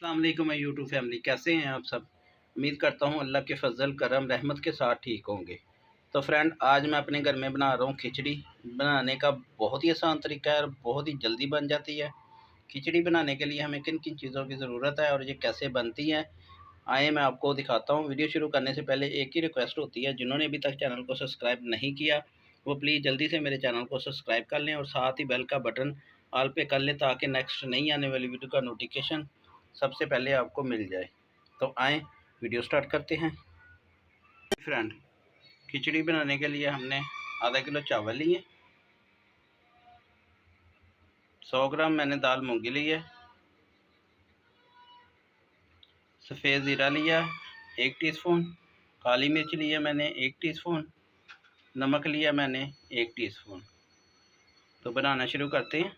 अस्सलाम वालेकुम YouTube family, कैसे हैं आप सब। उम्मीद करता हूँ अल्लाह के फजल करम रहमत के साथ ठीक होंगे। तो फ्रेंड, आज मैं अपने घर में बना रहा हूँ खिचड़ी। बनाने का बहुत ही आसान तरीका है और बहुत ही जल्दी बन जाती है। खिचड़ी बनाने के लिए हमें किन किन चीज़ों की ज़रूरत है और ये कैसे बनती है, आए मैं आपको दिखाता हूँ। वीडियो शुरू करने से पहले एक ही रिक्वेस्ट होती है, जिन्होंने अभी तक चैनल को सब्सक्राइब नहीं किया वो प्लीज़ जल्दी से मेरे चैनल को सब्सक्राइब कर लें और साथ ही बेल का बटन ऑल पे कर लें, ताकि नेक्स्ट नई आने वाली वीडियो का नोटिफिकेशन सबसे पहले आपको मिल जाए। तो आए वीडियो स्टार्ट करते हैं। फ्रेंड, खिचड़ी बनाने के लिए हमने आधा किलो चावल लिए, 100 ग्राम मैंने दाल मूंगी ली है, सफ़ेद ज़ीरा लिया 1 टीस्पून, काली मिर्च लिया मैंने 1 टीस्पून, नमक लिया मैंने 1 टीस्पून। तो बनाना शुरू करते हैं।